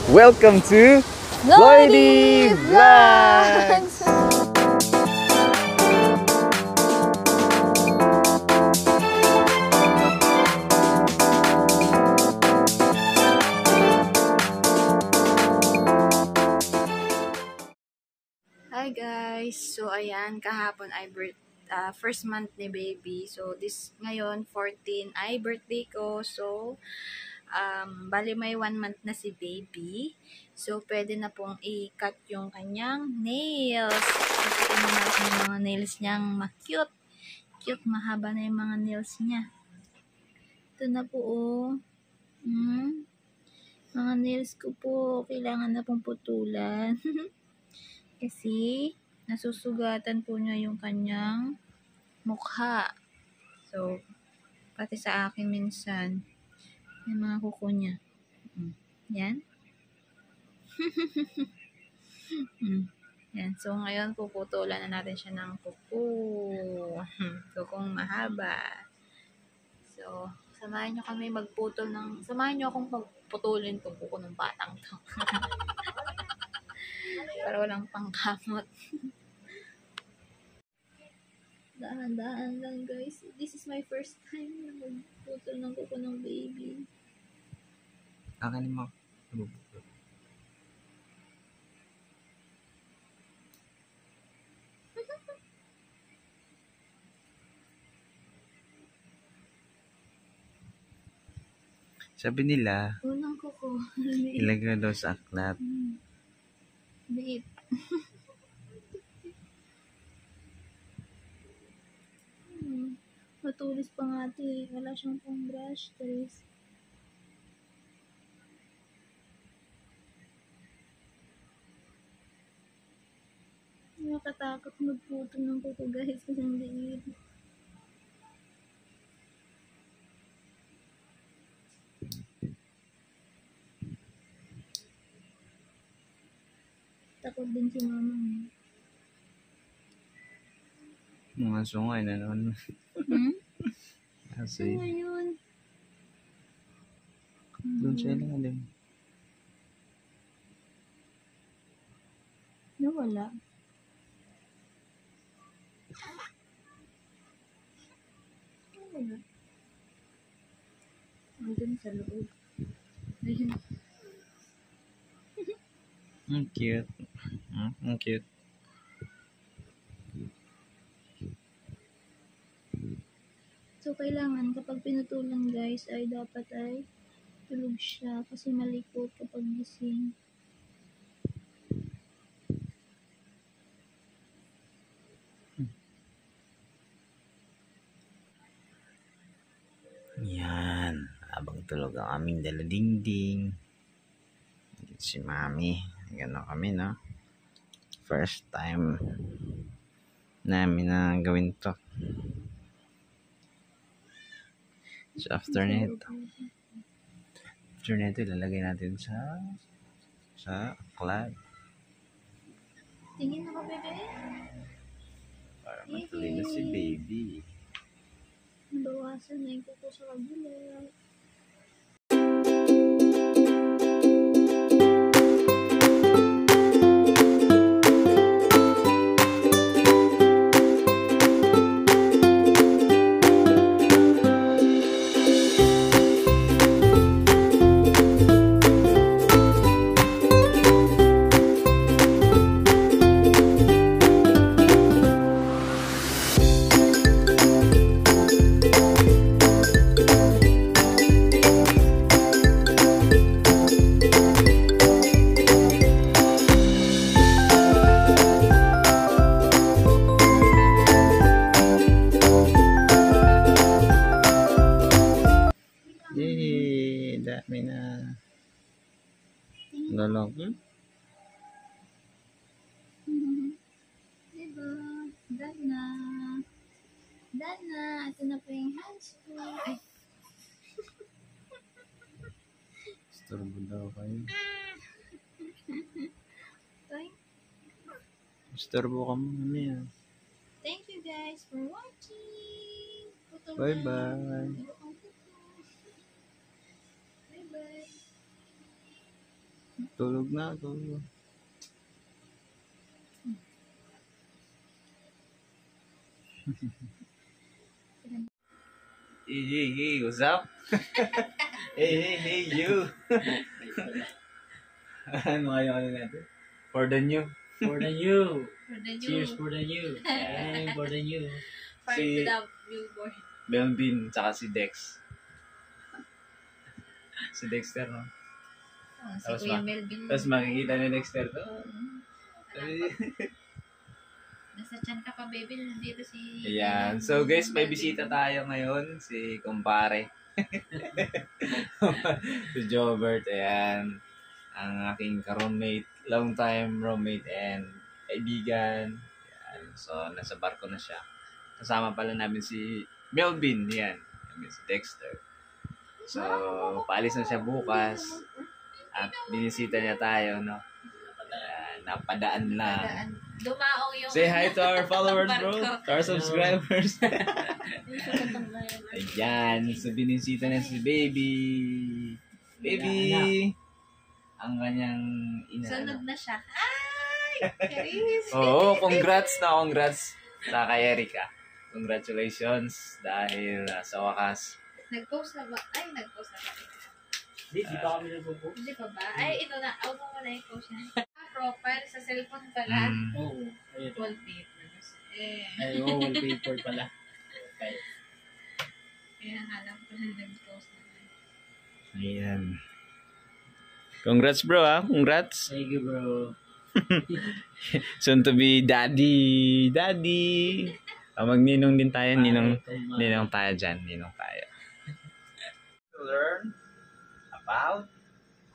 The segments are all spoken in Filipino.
Welcome to Lloydie Vlogs! Hi guys! So ayan, kahapon ay first month ni baby. So this ngayon 14 ay birthday ko. So bali may 1 month na si baby. So pwede na pong i-cut yung kanyang nails. Ito mo natin yung mga nails niyang ma-cute. Cute, mahaba na yung mga nails niya. Ito na po oh. Mga nails ko po, kailangan na pong putulan. Kasi nasusugatan po niya yung kanyang mukha. So, pati sa akin minsan, yung mga kuko niya. Yan. Yan. So, ngayon puputulan na natin siya ng kuko. Kukong mahaba. So, samahan niyo akong pagputulin itong kuko ng batang to. Para walang pangkamot. Dahan-dahan lang guys. This is my first time na magputol ng kuko ng baby. Akin mo. Sabi nila, Unang kuko. ilagay daw sa aklat. Liit. Matulis pa nga ito eh. Wala siyang pang brush. Guys. Nakakatakot magputol ng kuko guys. Kasi ang liit. Takot din si mama niya. Mga sungay na naman. So ngayon. Doon siya lang din. Nawala. Nawala. Andun sa loob. Ayun. Ang cute. Ang cute. So, kailangan kapag pinutulan guys ay dapat ay tulog siya kasi malikot kapag gising. Yan. Habang tulog ang aming daladingding. Si mami. Gano'n kami, no? First time namin na gawin to. So after nito, ilalagay natin sa aklat. Tingin na ka, bebe? Para matulino si baby. Nabawasan na yung kuko sa kabila. Yay! Dami na. Lolong. Diba? Dana. Dana. Ito na po yung hands ko. Ay. Storbo daw kayo. Storbo ka muna. Thank you guys for watching. Bye-bye. Bye-bye. Tulog na, tulog. Hey, what's up? Hey, you. Ano kayo natin? For the new. For the new. For the new. Cheers for the new. And for the new. For Si- the billboard. Melvin, tsaka si Dex. Si Dexter, no? Oh, si Tapos Kuya Melvin. Tapos makikita ni Dexter to. Nasa chan ka pa, baby. Nandito si... Ayan. So guys, may bisita tayo ngayon. Si kumpare. Si Jobert. Ayan. Ang aking ka-roommate. Long time roommate and kaibigan. Ayan. So, nasa barko na siya. Kasama pala namin si Melvin. Yan. Si Dexter. So, paalis na siya bukas. At binisita niya tayo, no? Ayan, napadaan lang. Dadaan. Dumaong yung... Say hi to our followers, bro. barko. To our subscribers. Yung sumunod na yun. Ayan, so binisita na si Baby. Baby! Ang kanyang ina. Sunod na siya. Ay! Charis! Oo, congrats sa kay Erika. Congratulations dahil sa wakas. Nag-post na ba? Ay, nag-post na ba? Di pa kami nagpo-post. Hindi pa ba? Ay, ito na. Ako mo na yung post niya. Profile sa cellphone pala. Oo. Ayun. Wallpapers. Ay, wallpaper pala. Okay. Kaya alam ko na nag-post na. Ayan. Congrats bro congrats. Thank you, bro. Soon to be daddy. Magninong din tayo, ninong tayo dyan, ninong tayo. Learn about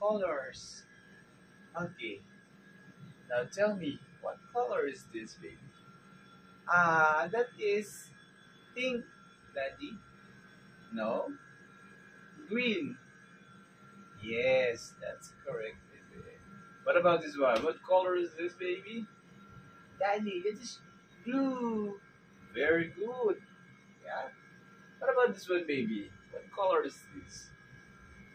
colors. Okay. Now tell me, what color is this, baby? That is pink, Daddy. No? Green. Yes, that's correct, baby. What about this one? What color is this, baby? Daddy, it is blue. Very good. Yeah. What about this one, baby? What color is this?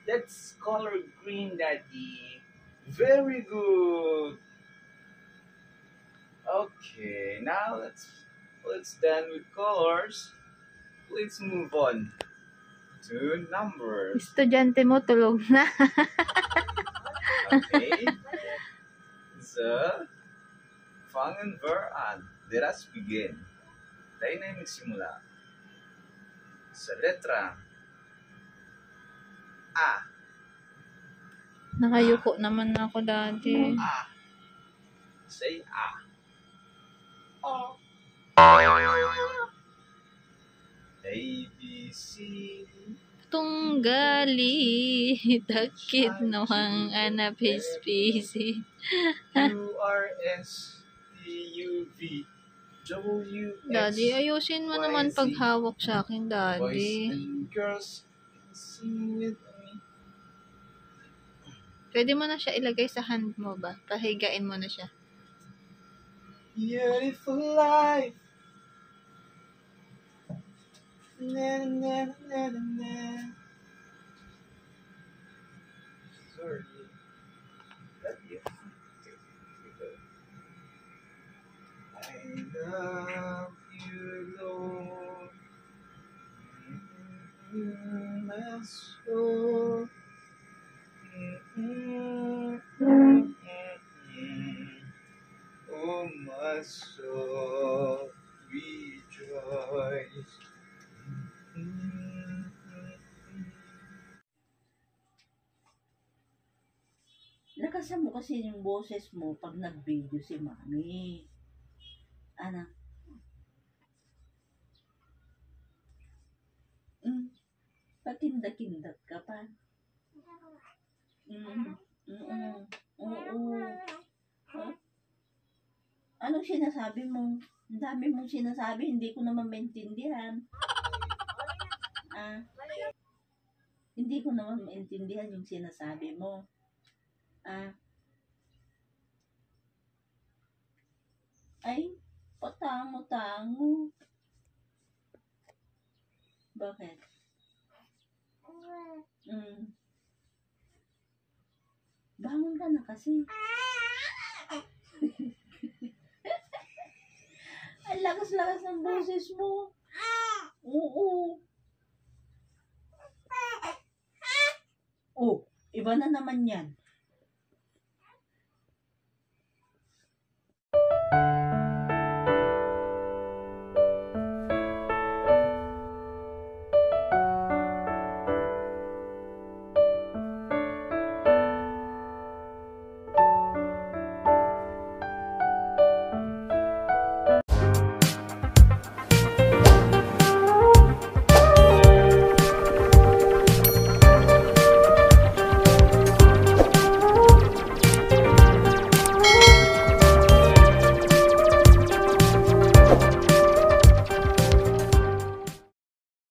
That's color green, Daddy. Very good. Okay, now let's done with colors. Let's move on to numbers. Estudyante mo tulog na. Okay. So, fangen wir an. Let us begin. Tayo na yung magsimula. Sa letra A. Nakayuko naman ako dati. A. Say A. A, B, C. Tunggali, takit nawang anapispisi. Q, R, S, T, U, V, W, X. Daddy, ayusin mo naman paghawak sa akin, Boys Daddy. and girls, sing with me. Pwede mo na siya ilagay sa hand mo ba? Pahigain mo na siya. Beautiful life. Na, na, na, na, na. Sorry. Love you. I love you, Lord. My soul. Oh, my soul, rejoice. Lakasan mo kasi yung boses mo pag nag-video si Mami. Ano? Pakinda-kindat ka pa. Oo. Huh? Anong sinasabi mo? Ang dami mong sinasabi, hindi ko naman maintindihan. Hindi ko naman maintindihan yung sinasabi mo. Ay, patango-tango. Bakit? Bangon ka na kasi. Ang lakas-lakas ng boses mo. Oo. Oh, iba na naman yan.